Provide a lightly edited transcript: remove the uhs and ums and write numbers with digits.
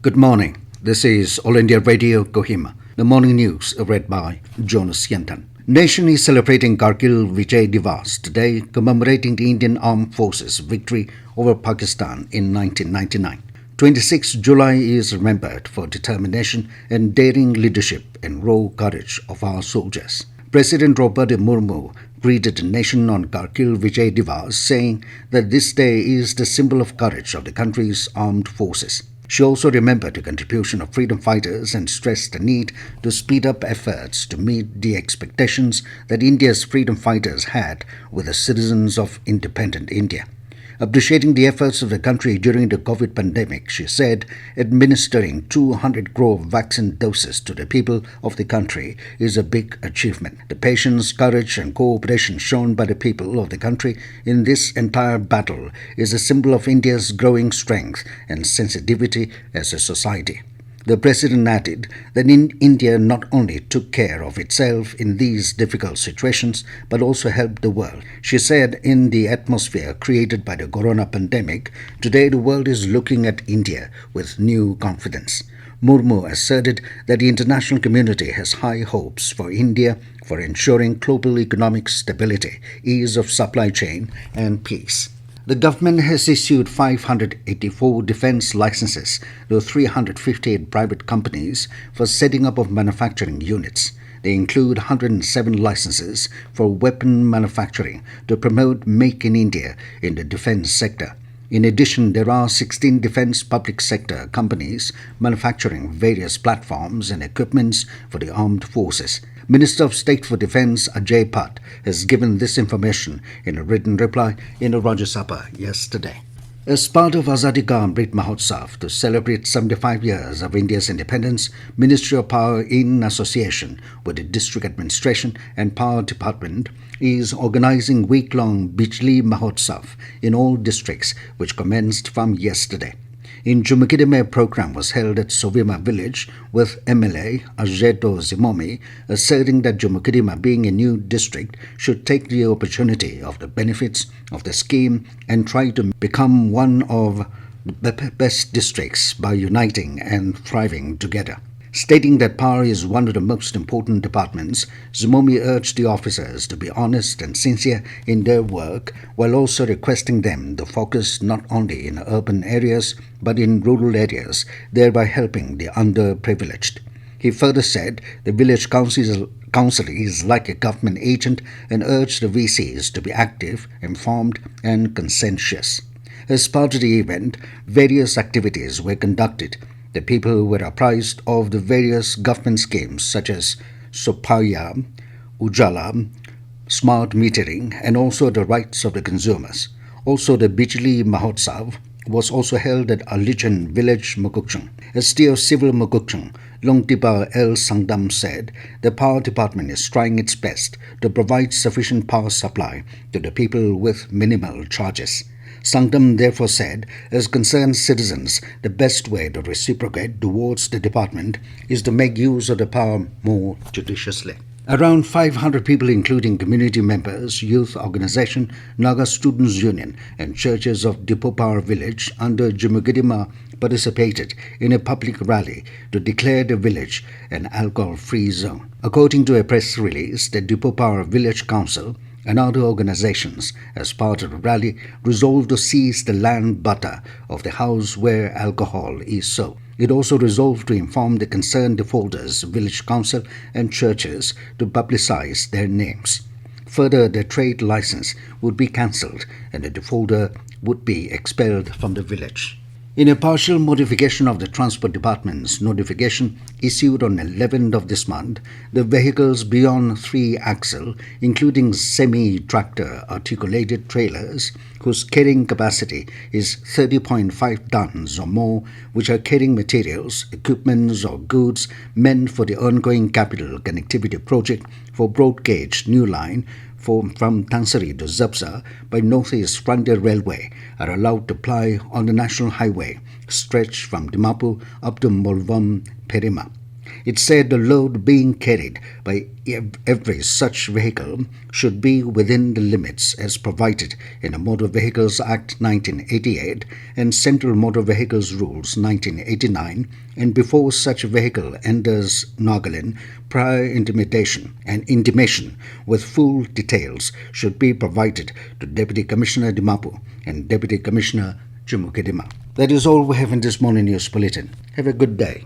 Good morning. This is All India Radio Kohima. The morning news read by Jonas Yentan. Nation is celebrating Kargil Vijay Diwas today, commemorating the Indian Armed Forces' victory over Pakistan in 1999. 26 July is remembered for determination and daring leadership and raw courage of our soldiers. President Draupadi Murmu greeted the nation on Kargil Vijay Diwas, saying that this day is the symbol of courage of the country's armed forces. She also remembered the contribution of freedom fighters and stressed the need to speed up efforts to meet the expectations that India's freedom fighters had with the citizens of independent India. Appreciating the efforts of the country during the COVID pandemic, she said administering 200 crore vaccine doses to the people of the country is a big achievement. The patience, courage and cooperation shown by the people of the country in this entire battle is a symbol of India's growing strength and sensitivity as a society. The President added that India not only took care of itself in these difficult situations but also helped the world. She said in the atmosphere created by the corona pandemic, today the world is looking at India with new confidence. Murmu asserted that the international community has high hopes for India for ensuring global economic stability, ease of supply chain and peace. The government has issued 584 defence licenses to 358 private companies for setting up of manufacturing units. They include 107 licenses for weapon manufacturing to promote Make in India in the defence sector. In addition, there are 16 defence public sector companies manufacturing various platforms and equipments for the armed forces. Minister of State for Defence Ajay Bhatt has given this information in a written reply in a Rajya Sabha yesterday. As part of Azadi Ka Bijli Mahotsav to celebrate 75 years of India's independence, Ministry of Power in association with the District Administration and Power Department is organising week-long Bijli Mahotsav in all districts, which commenced from yesterday. In Jumukidime, a program was held at Sovima village with MLA Ajeto Zimomi asserting that Jumukidime, being a new district, should take the opportunity of the benefits of the scheme and try to become one of the best districts by uniting and thriving together. Stating that power is one of the most important departments, Zimomi urged the officers to be honest and sincere in their work, while also requesting them to focus not only in urban areas but in rural areas, thereby helping the underprivileged. He further said the village council is like a government agent and urged the VCs to be active, informed and conscientious. As part of the event, various activities were conducted. The people were apprised of the various government schemes such as Sopaya, Ujala, smart metering and also the rights of the consumers. Also, the Bijli Mahotsav was also held at Alijan village, Mukukchung. SDO Civil Mukukchung, Longtipa L. Sangdam said the power department is trying its best to provide sufficient power supply to the people with minimal charges. Sangdam therefore said, as concerned citizens, the best way to reciprocate towards the department is to make use of the power more judiciously. Around 500 people, including community members, youth organization, Naga Students Union and churches of Dipopar village under Jumukidima participated in a public rally to declare the village an alcohol-free zone. According to a press release, the Dipopar Village Council and other organizations, as part of the rally, resolved to seize the land butter of the house where alcohol is sold. It also resolved to inform the concerned defaulters, village council and churches to publicize their names. Further, the trade license would be cancelled and the defaulter would be expelled from the village. In a partial modification of the Transport Department's notification issued on 11th of this month, the vehicles beyond 3-axle, including semi-tractor articulated trailers, whose carrying capacity is 30.5 tons or more, which are carrying materials, equipments or goods meant for the ongoing capital connectivity project for broad gauge new line from Tansari to Zabsa by Northeast Frontier Railway are allowed to ply on the national highway stretched from Dimapur up to Molvam Perima. It said the load being carried by every such vehicle should be within the limits as provided in the Motor Vehicles Act 1988 and Central Motor Vehicles Rules 1989, and before such vehicle enters Nagaland, prior intimation with full details should be provided to Deputy Commissioner Dimapur and Deputy Commissioner Chumukidima. That is all we have in this morning news bulletin. Have a good day.